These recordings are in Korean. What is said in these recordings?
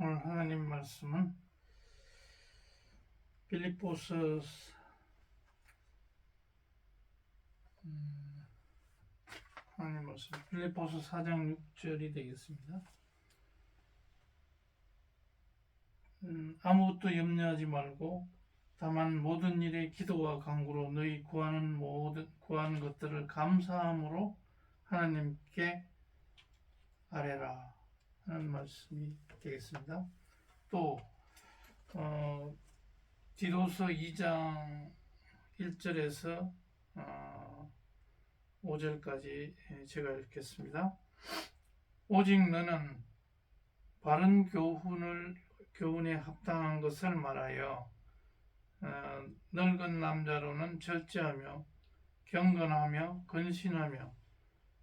오늘 하나님 말씀은 빌립보서 하나님 말씀 빌립보서 4장 6절이 되겠습니다. 아무것도 염려하지 말고 다만 모든 일에 기도와 간구로 너희 구하는 것들을 감사함으로 하나님께 아뢰라 하는 말씀이 되겠습니다. 또 디도서 2장 1절에서 5절까지 제가 읽겠습니다. 오직 너는 바른 교훈에 합당한 것을 말하여 늙은 남자로는 절제하며 경건하며 근신하며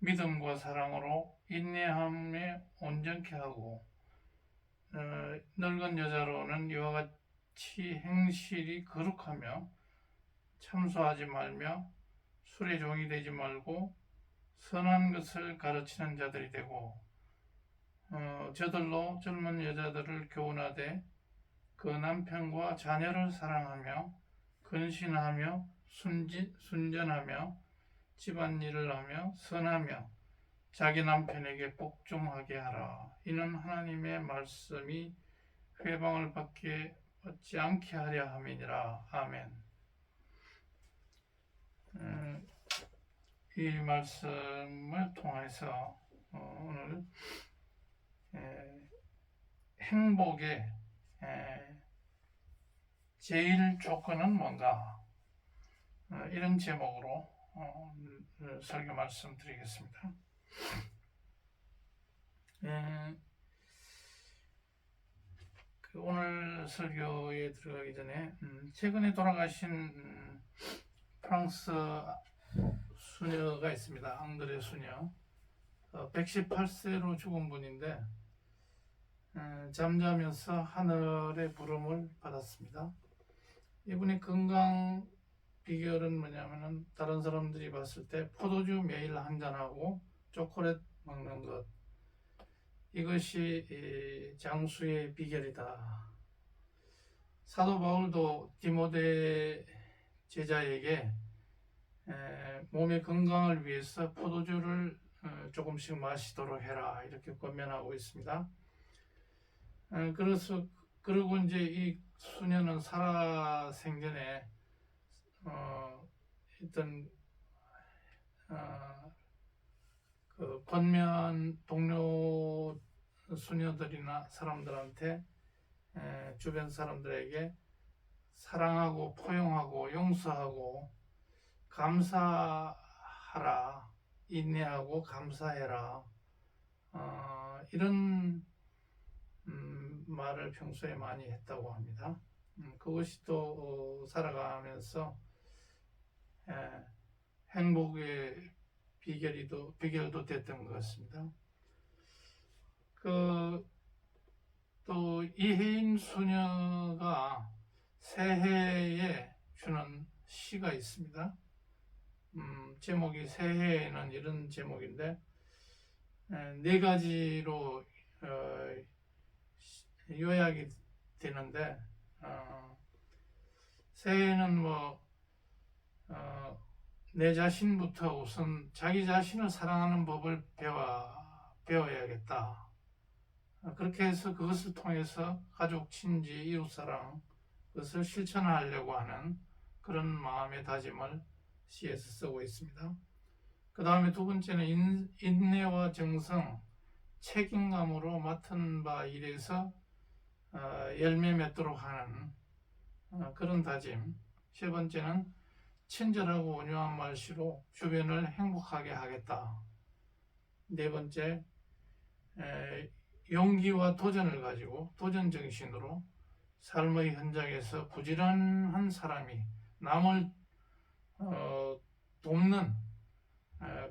믿음과 사랑으로 인내함에 온전케 하고 늙은 여자로는 이와 같이 행실이 거룩하며 참소하지 말며 술의 종이 되지 말고 선한 것을 가르치는 자들이 되고 저들로 젊은 여자들을 교훈하되 그 남편과 자녀를 사랑하며 근신하며 순전하며 집안일을 하며 선하며 자기 남편에게 복종하게 하라. 이는 하나님의 말씀이 회방을 받지 않게 하려 함이니라. 아멘. 이 말씀을 통해서 오늘 행복의 제일 조건은 뭔가 이런 제목으로 설교 말씀드리겠습니다. 오늘 설교에 들어가기 전에 최근에 돌아가신 프랑스 수녀가 있습니다. 앙드레 수녀. 118세로 죽은 분인데 잠자면서 하늘의 부름을 받았습니다. 이분의 건강 비결은 뭐냐면은 다른 사람들이 봤을 때 포도주 매일 한 잔하고 초콜릿 먹는 것, 이것이 장수의 비결이다. 사도 바울도 디모데 제자에게 몸의 건강을 위해서 포도주를 조금씩 마시도록 해라 이렇게 권면하고 있습니다. 그리고 이제 이 수녀는 살아생전에 어떤 그 권면 동료 수녀들이나 사람들한테 주변 사람들에게 사랑하고 포용하고 용서하고 감사하라, 인내하고 감사해라, 이런 말을 평소에 많이 했다고 합니다. 그것이 또 살아가면서 행복의 비결도 됐던 것 같습니다. 또 이혜인 수녀가 새해에 주는 시가 있습니다. 제목이 새해에는 이런 제목인데 네 가지로 요약이 되는데 새해는 내 자신부터 우선 자기 자신을 사랑하는 법을 배워야겠다. 그렇게 해서 그것을 통해서 가족, 친지, 이웃사랑 그것을 실천하려고 하는 그런 마음의 다짐을 시에서 쓰고 있습니다. 그 다음에 두 번째는 인내와 정성, 책임감으로 맡은 바 일에서 열매 맺도록 하는 그런 다짐. 세 번째는 친절하고 온유한 말씨로 주변을 행복하게 하겠다. 네 번째, 용기와 도전을 가지고 도전 정신으로 삶의 현장에서 부지런한 사람이 남을 돕는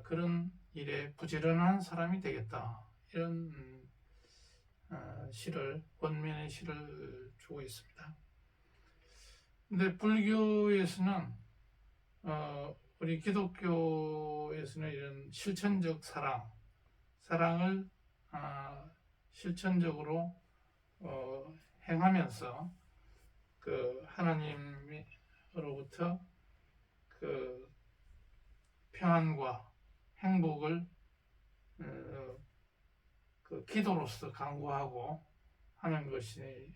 그런 일에 부지런한 사람이 되겠다. 이런 권면의 시를 주고 있습니다. 근데 불교에서는 우리 기독교에서는 이런 실천적 사랑을 실천적으로 행하면서 그 하나님으로부터 그 평안과 행복을 그 기도로서 강구하고 하는 것이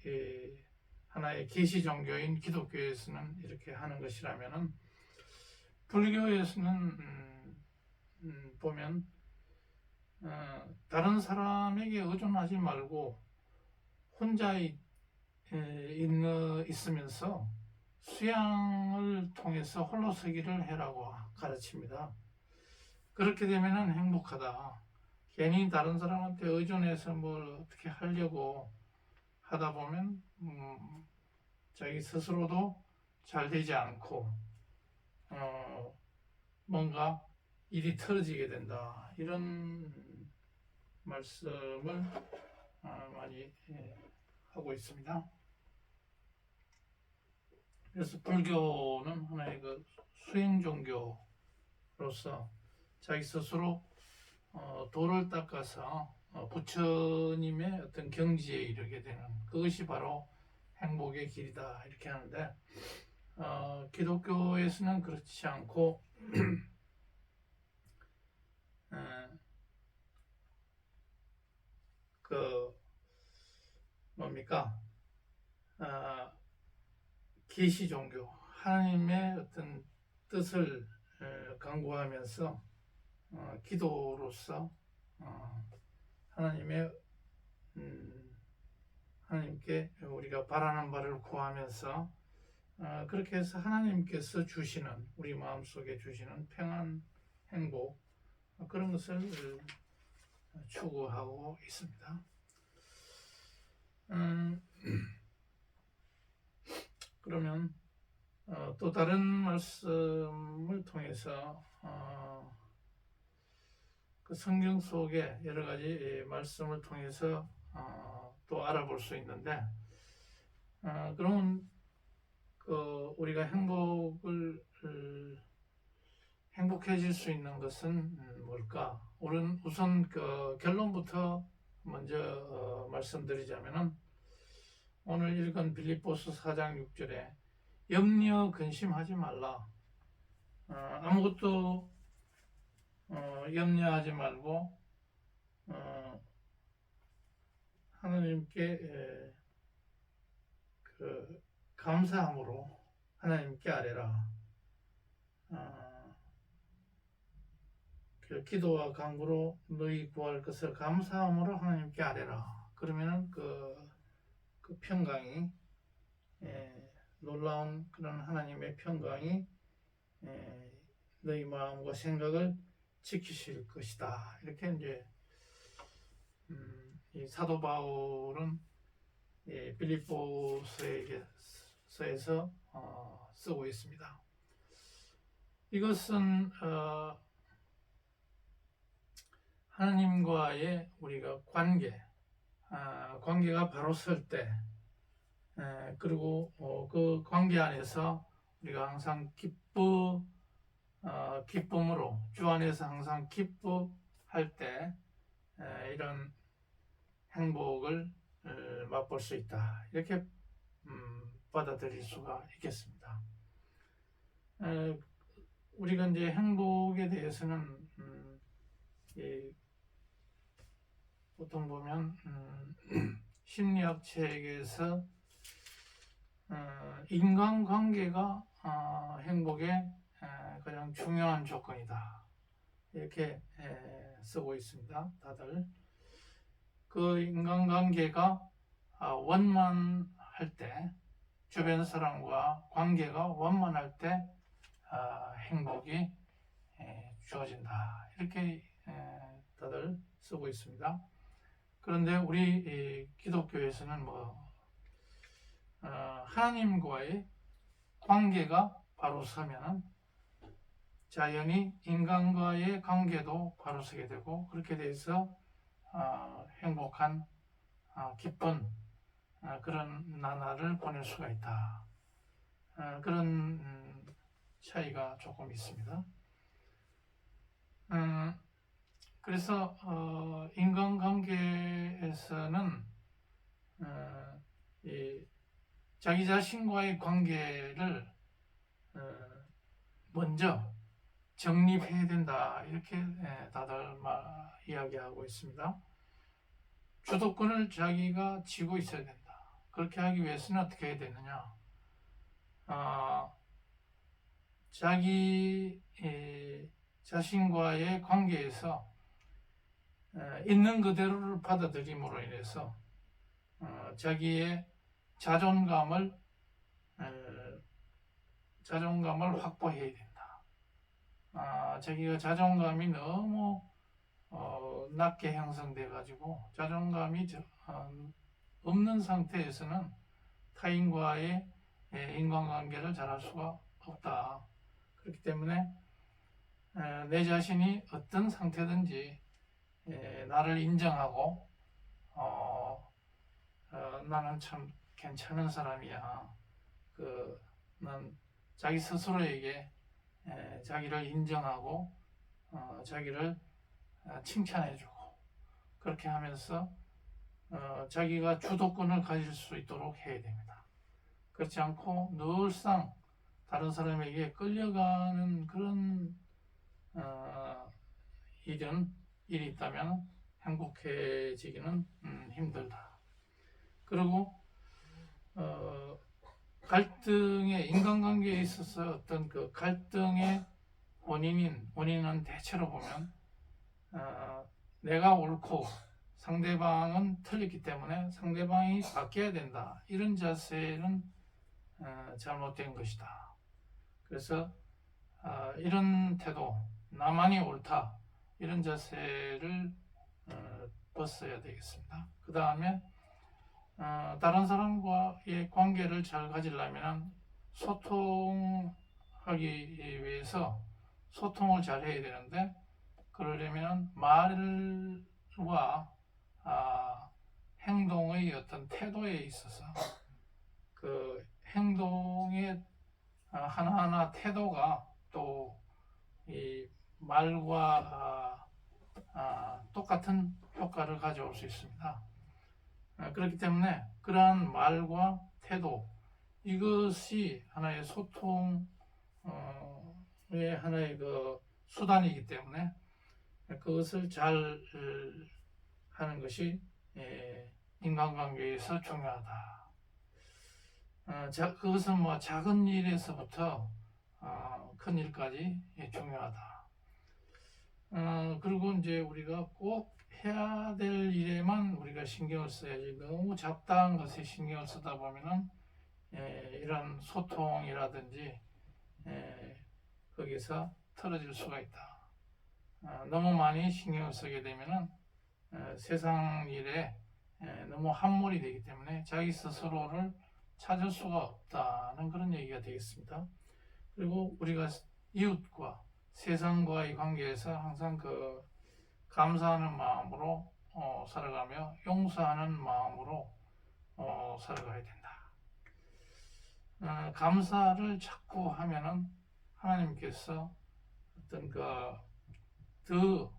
하나의 계시 종교인 기독교에서는 이렇게 하는 것이라면은 불교에서는 보면 다른 사람에게 의존하지 말고 혼자 있으면서 수양을 통해서 홀로서기를 해라고 가르칩니다. 그렇게 되면 행복하다. 괜히 다른 사람한테 의존해서 뭘 어떻게 하려고 하다 보면 자기 스스로도 잘 되지 않고 뭔가 일이 틀어지게 된다. 이런 말씀을 많이 하고 있습니다. 그래서 불교는 하나의 그 수행 종교로서 자기 스스로 도를 닦아서 부처님의 어떤 경지에 이르게 되는 그것이 바로 행복의 길이다 이렇게 하는데 기독교에서는 그렇지 않고 그 뭡니까 계시 종교 하나님의 어떤 뜻을 강구하면서 기도로서 하나님께 우리가 바라는 바를 구하면서 그렇게 해서 하나님께서 주시는 우리 마음속에 주시는 평안, 행복 그런 것을 추구하고 있습니다. 그러면 또 다른 말씀을 통해서 그 성경 속에 여러 가지 말씀을 통해서 또 알아볼 수 있는데 그러면 그 우리가 행복해질 수 있는 것은 뭘까? 우선 그 결론부터 먼저 말씀드리자면은 오늘 읽은 빌립보서 4장 6절에 염려 근심하지 말라. 아무것도 염려하지 말고 하나님께 그 감사함으로 하나님께 아뢰라. 그 기도와 간구로 너희 구할 것을 감사함으로 하나님께 아뢰라. 그러면은 그 평강이 놀라운 그런 하나님의 평강이 너희 마음과 생각을 지키실 것이다. 이렇게 이제 이 사도 바울은 빌립보서에서 쓰고 있습니다. 이것은 하나님과의 우리가 관계가 바로 설 때, 그리고 그 관계 안에서 우리가 항상 기쁨으로 주 안에서 항상 기뻐할 때 이런 행복을 맛볼 수 있다. 이렇게 받아들일 수가 있겠습니다. 우리가 이제 행복에 대해서는 보통 보면 심리학 책에서 인간관계가 행복의 가장 중요한 조건이다. 이렇게 쓰고 있습니다. 다들 그 인간관계가 원만할 때, 주변 사람과 관계가 원만할 때 행복이 주어진다. 이렇게 다들 쓰고 있습니다. 그런데 우리 기독교에서는 하나님과의 관계가 바로 서면 자연히 인간과의 관계도 바로 서게 되고 그렇게 돼서 행복한 기쁜 그런 나날을 보낼 수가 있다. 그런 차이가 조금 있습니다. 그래서 인간관계에서는 이 자기 자신과의 관계를 먼저 정립해야 된다, 이렇게 다들 이야기하고 있습니다. 주도권을 자기가 쥐고 있어야 된다. 그렇게 하기 위해서는 어떻게 해야 되느냐? 자기 자신과의 관계에서 있는 그대로를 받아들임으로 인해서 자기의 자존감을 확보해야 된다. 자기가 자존감이 너무 낮게 형성돼 가지고 자존감이 없는 상태에서는 타인과의 인간관계를 잘할 수가 없다. 그렇기 때문에 내 자신이 어떤 상태든지 나를 인정하고 나는 참 괜찮은 사람이야. 난 자기 스스로에게 자기를 인정하고 자기를 칭찬해주고, 그렇게 하면서 자기가 주도권을 가질 수 있도록 해야 됩니다. 그렇지 않고 늘상 다른 사람에게 끌려가는 그런 일이 있다면 행복해지기는 힘들다. 그리고 갈등의 인간관계에 있어서 어떤 그 갈등의 원인은 대체로 보면 내가 옳고 상대방은 틀렸기 때문에 상대방이 바뀌어야 된다, 이런 자세는 잘못된 것이다. 그래서 이런 태도, 나만이 옳다, 이런 자세를 벗어야 되겠습니다. 그 다음에 다른 사람과의 관계를 잘 가지려면 소통하기 위해서 소통을 잘 해야 되는데, 그러려면 말과 행동의 어떤 태도에 있어서 그 행동의 하나하나 태도가 또 이 말과 똑같은 효과를 가져올 수 있습니다. 그렇기 때문에 그러한 말과 태도, 이것이 하나의 소통의 하나의 그 수단이기 때문에 그것을 잘 하는 것이 인간관계에서 중요하다. 그것은 뭐 작은 일에서부터 큰 일까지 중요하다. 그리고 이제 우리가 꼭 해야 될 일에만 우리가 신경을 써야지, 너무 잡다한 것에 신경을 쓰다 보면은 이런 소통이라든지 거기서 틀어질 수가 있다. 너무 많이 신경을 쓰게 되면은 세상 일에 너무 함몰이 되기 때문에 자기 스스로를 찾을 수가 없다는 그런 얘기가 되겠습니다. 그리고 우리가 이웃과 세상과의 관계에서 항상 그 감사하는 마음으로 살아가며 용서하는 마음으로 살아가야 된다. 감사를 자꾸 하면은 하나님께서 어떤 더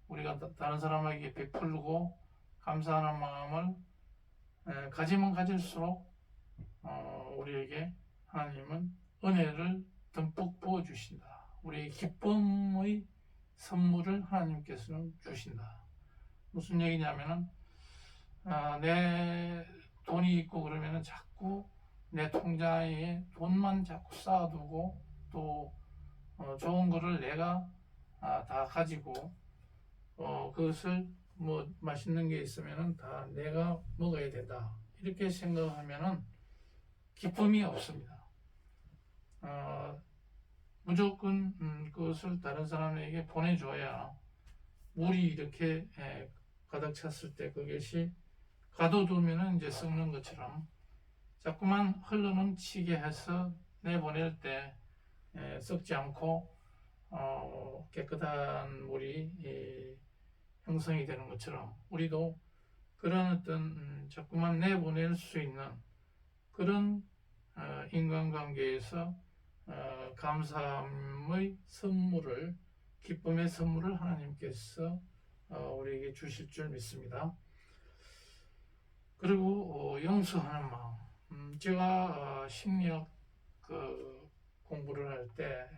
우리가 다른 사람에게 베풀고 감사하는 마음을 가지면 가질수록 우리에게 하나님은 은혜를 듬뿍 부어주신다. 우리의 기쁨의 선물을 하나님께서는 주신다. 무슨 얘기냐면은 내 돈이 있고 그러면은 자꾸 내 통장에 돈만 자꾸 쌓아두고 또 좋은 거를 내가 다 가지고 그것을 뭐 맛있는 게 있으면은 다 내가 먹어야 된다, 이렇게 생각하면은 기쁨이 없습니다. 무조건 그것을 다른 사람에게 보내줘야, 물이 이렇게 가득 찼을 때 그것이 가둬두면 이제 썩는 것처럼 자꾸만 흘러넘치게 해서 내보낼 때 썩지 않고 깨끗한 물이 형성이 되는 것처럼, 우리도 그런 어떤 자꾸만 내보낼 수 있는 그런 인간관계에서 감사함의 선물을, 기쁨의 선물을 하나님께서 우리에게 주실 줄 믿습니다. 그리고 용서하는 마음. 제가 심리학 공부를 할 때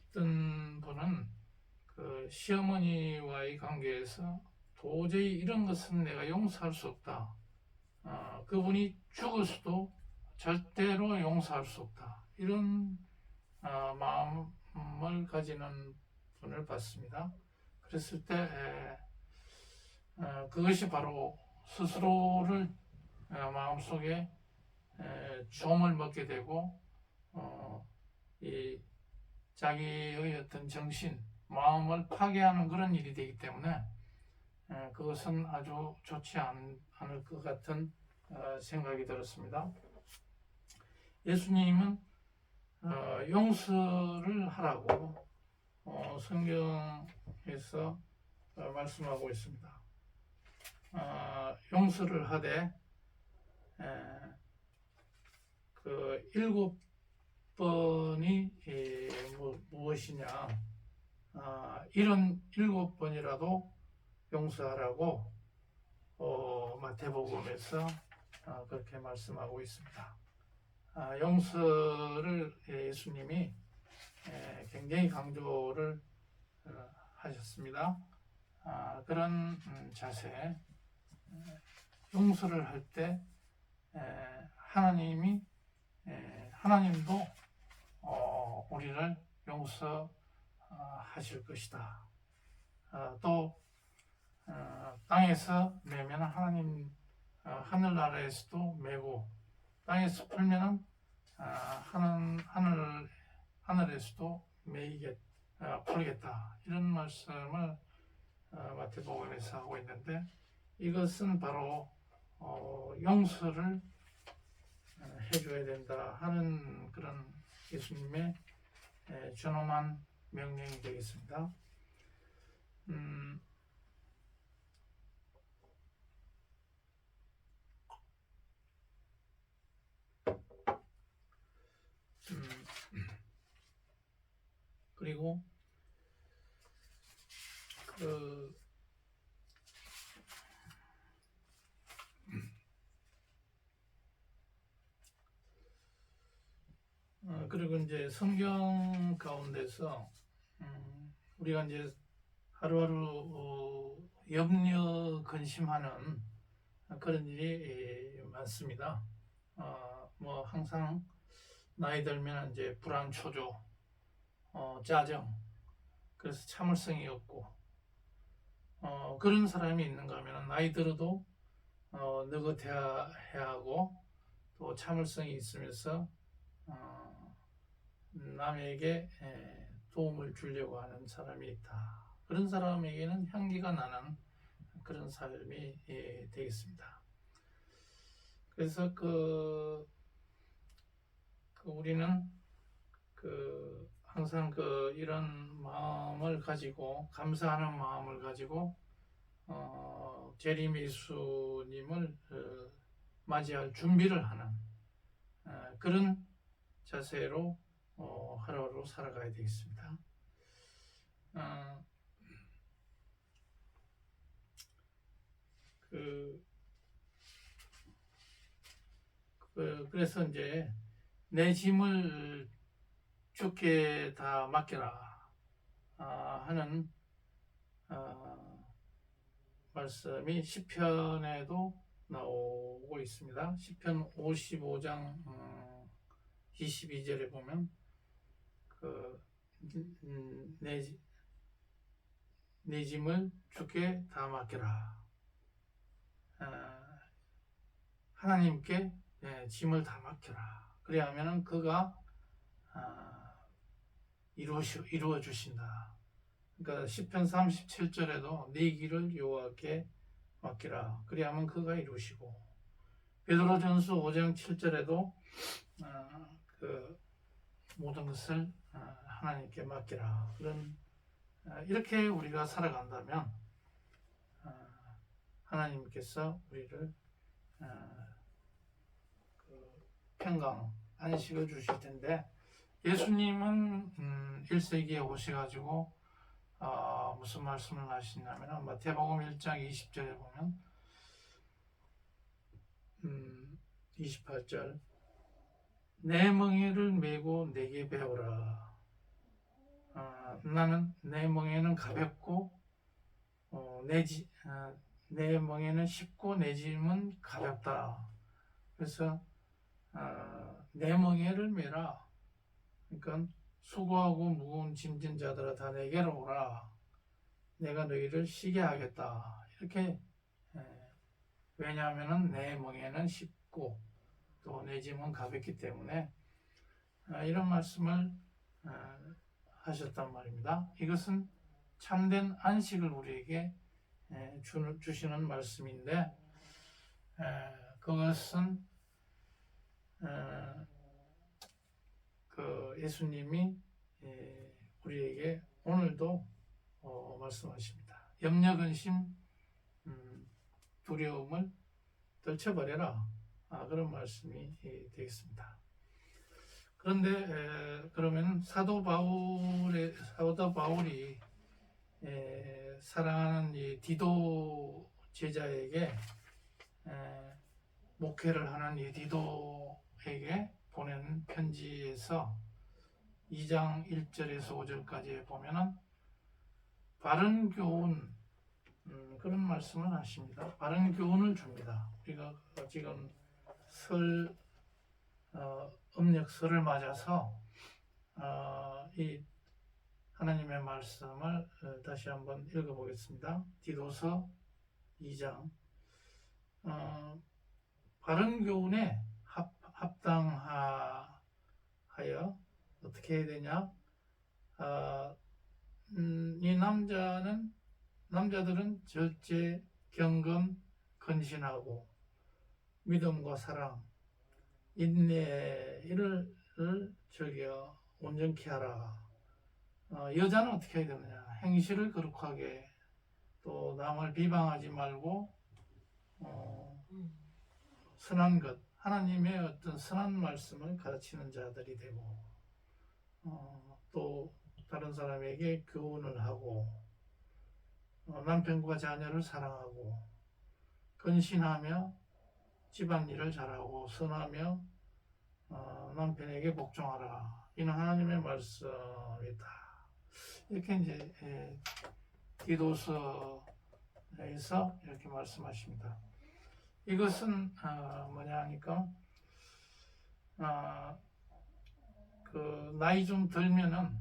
어떤 분은 시어머니와의 관계에서 도저히 이런 것은 내가 용서할 수 없다. 그분이 죽어서도 절대로 용서할 수 없다. 이런 마음을 가지는 분을 봤습니다. 그랬을 때 그것이 바로 스스로를 마음속에 좀을 먹게 되고 이 자기의 어떤 정신, 마음을 파괴하는 그런 일이 되기 때문에 그것은 아주 좋지 않을 것 같은 생각이 들었습니다. 예수님은 용서를 하라고 성경에서 말씀하고 있습니다. 용서를 하되 그 7번이 무엇이냐? 이런 7번이라도 용서하라고 마태복음에서 그렇게 말씀하고 있습니다. 용서를 예수님이 굉장히 강조를 하셨습니다. 그런 자세, 용서를 할 때 하나님도 우리를 용서하실 것이다. 또 땅에서 매면 하나님 하늘나라에서도 매고 땅에서 풀면은 하늘에서도 풀겠다. 이런 말씀을 마태복음에서 하고 있는데 이것은 바로 용서를 해줘야 된다 하는 그런 예수님의 준엄한 명령이 되겠습니다. 그리고 그리고 이제 성경 가운데서 우리가 이제 하루하루 염려 근심하는 그런 일이 많습니다. 뭐 항상 나이 들면 이제 불안, 초조, 짜증, 그래서 참을성이 없고 그런 사람이 있는가 하면 나이 들어도 느긋해야 하고 또 참을성이 있으면서 남에게 도움을 주려고 하는 사람이 있다. 그런 사람에게는 향기가 나는 그런 삶이 되겠습니다. 그래서 우리는 항상 이런 마음을 가지고 감사하는 마음을 가지고 재림 예수님을 맞이할 준비를 하는 그런 자세로 하루하루 살아가야 되겠습니다. 그래서 이제 내 짐을 주께 다 맡겨라 하는 말씀이 시편에도 나오고 있습니다. 시편 55장 22절에 보면 내 짐을 주께 다 맡겨라. 하나님께 짐을 다 맡겨라. 그래야 하면은 그가 이루어 주신다. 그러니까 시편 37절에도 네 길을 여호와께 맡기라. 그래야 하면 그가 이루시고 베드로전서 5장 7절에도 모든 것을 하나님께 맡기라. 이렇게 우리가 살아간다면 하나님께서 우리를 평강 안식을 주실 텐데 예수님은 1세기에 오셔가지고 무슨 말씀을 하시냐면 마태복음 1장 20절에 보면 28절 내 멍에를 메고 내게 배우라. 나는 내 멍에는 가볍고 내 멍에는 쉽고 내 짐은 가볍다. 그래서 내 멍에를 메라. 그러니까 수고하고 무거운 짐진 자들아 다 내게로 오라. 내가 너희를 쉬게 하겠다. 이렇게 왜냐하면 내 멍에는 쉽고 또 내 짐은 가볍기 때문에 이런 말씀을 하셨단 말입니다. 이것은 참된 안식을 우리에게 주시는 말씀인데 그것은 그 예수님이 우리에게 오늘도 말씀하십니다. 염려, 근심, 두려움을 떨쳐버려라. 그런 말씀이 되겠습니다. 그런데 그러면 사도 바울이 사랑하는 이 디도 제자에게 목회를 하는 이 디도에게 보낸 편지에서 2장 1절에서 5절까지 보면은 바른 교훈 그런 말씀을 하십니다. 바른 교훈을 줍니다. 우리가 지금 음력설을 맞아서 이 하나님의 말씀을 다시 한번 읽어보겠습니다. 디도서 2장 바른 교훈에 합당하여 어떻게 해야 되냐? 이 남자들은 절제, 경건, 건신하고 믿음과 사랑, 인내 이를 즐겨 온전케 하라. 여자는 어떻게 해야 되느냐? 행실을 거룩하게 또 남을 비방하지 말고 선한 것, 하나님의 어떤 선한 말씀을 가르치는 자들이 되고 또 다른 사람에게 교훈을 하고 남편과 자녀를 사랑하고 건신하며 집안일을 잘하고 선하며 남편에게 복종하라. 이는 하나님의 말씀이다. 이렇게 이제 디도서에서 이렇게 말씀하십니다. 이것은 뭐냐 하니까 그 나이 좀 들면은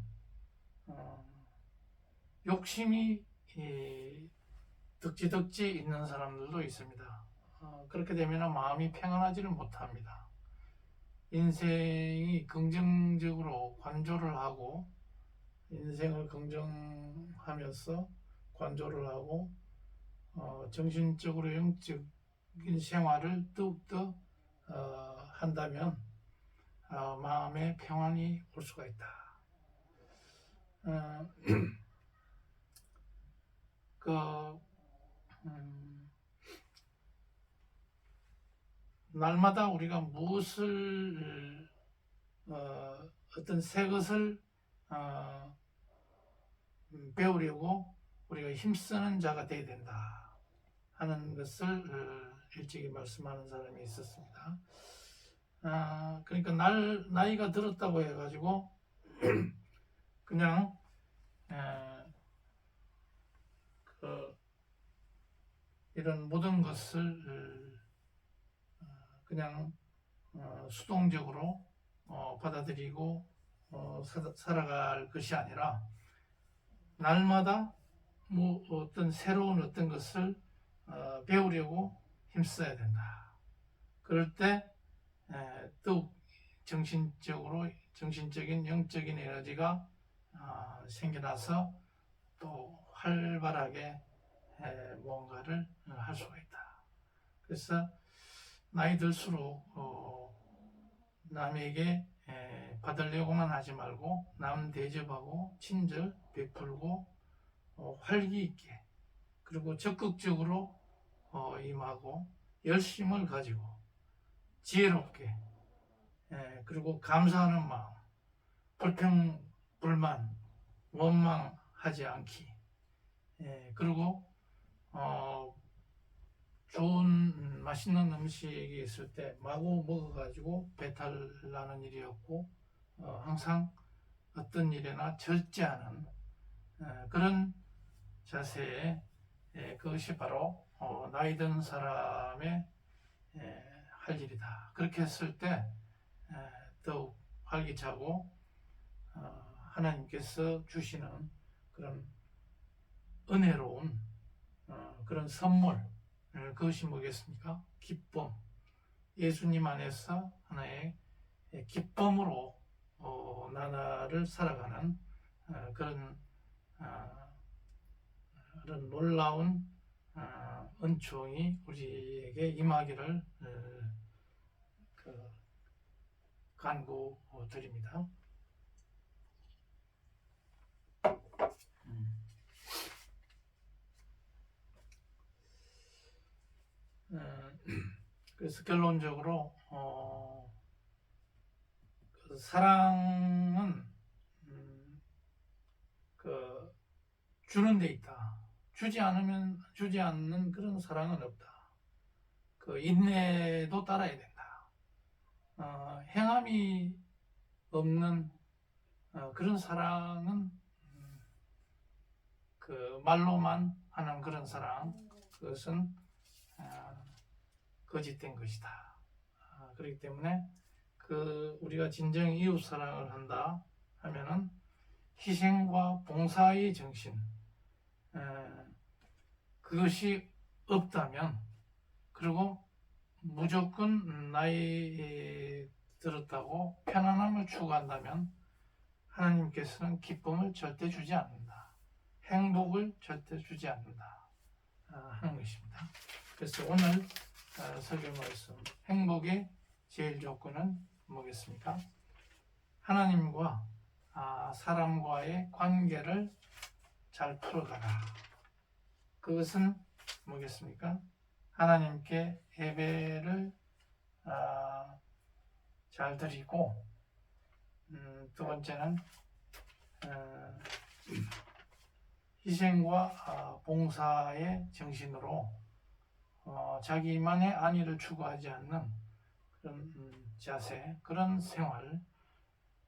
욕심이 덕지덕지 있는 사람들도 있습니다. 그렇게 되면 마음이 평안하지를 못합니다. 인생이 긍정적으로 관조를 하고 인생을 긍정하면서 관조를 하고 정신적으로 영적인 생활을 더욱더 한다면 마음에 평안이 올 수가 있다. 날마다 우리가 무엇을 어떤 새 것을 배우려고 우리가 힘쓰는 자가 되어야 된다 하는 것을 일찍이 말씀하는 사람이 있었습니다. 그러니까 나이가 들었다고 해가지고 그냥 이런 모든 것을 그냥 수동적으로 받아들이고 살아갈 것이 아니라 날마다 어떤 새로운 어떤 것을 배우려고 힘써야 된다. 그럴 때 더욱 정신적인 영적인 에너지가 생겨나서 또 활발하게 뭔가를 할 수가 있다. 그래서 나이 들수록 남에게 받으려고만 하지 말고 남 대접하고 친절 베풀고 활기 있게 그리고 적극적으로 임하고 열심을 가지고 지혜롭게 그리고 감사하는 마음 불평 불만 원망하지 않기 그리고 좋은 맛있는 음식이 있을 때 마구 먹어가지고 배탈 나는 일이 없고 항상 어떤 일에나 절제하는 그런 자세에 그것이 바로 나이 든 사람의 할 일이다. 그렇게 했을 때 더욱 활기차고 하나님께서 주시는 그런 은혜로운 그런 선물, 그것이 뭐겠습니까? 기쁨. 예수님 안에서 하나의 기쁨으로 나날을 살아가는 그런 그런 놀라운 은총이 우리에게 임하기를 간구드립니다. 그래서 결론적으로 그 사랑은 그 주는 데 있다. 주지 않는 그런 사랑은 없다. 그 인내도 따라야 된다. 행함이 없는 그런 사랑은 그 말로만 하는 그런 사랑, 그것은 거짓된 것이다. 그렇기 때문에 그 우리가 진정 이웃 사랑을 한다 하면은 희생과 봉사의 정신, 그것이 없다면, 그리고 무조건 나이 들었다고 편안함을 추구한다면 하나님께서는 기쁨을 절대 주지 않는다. 행복을 절대 주지 않는다 하는 것입니다. 그래서 오늘 설교 말씀, 행복의 제일 조건은 뭐겠습니까? 하나님과 사람과의 관계를 잘 풀어가라. 그것은 뭐겠습니까? 하나님께 예배를 잘 드리고, 두 번째는 희생과 봉사의 정신으로 자기만의 안위를 추구하지 않는 그런 자세, 그런 생활,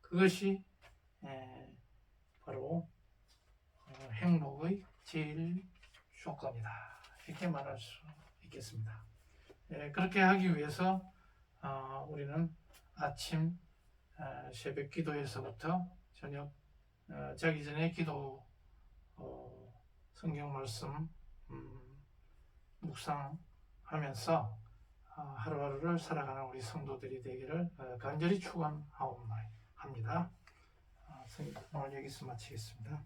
그것이 바로 행복의 제일 조건이다. 이렇게 말할 수 있겠습니다. 그렇게 하기 위해서 우리는 아침 새벽 기도에서부터 저녁 자기 전에 기도, 성경 말씀 묵상하면서 하루하루를 살아가는 우리 성도들이 되기를 간절히 축원합니다. 오늘 여기서 마치겠습니다.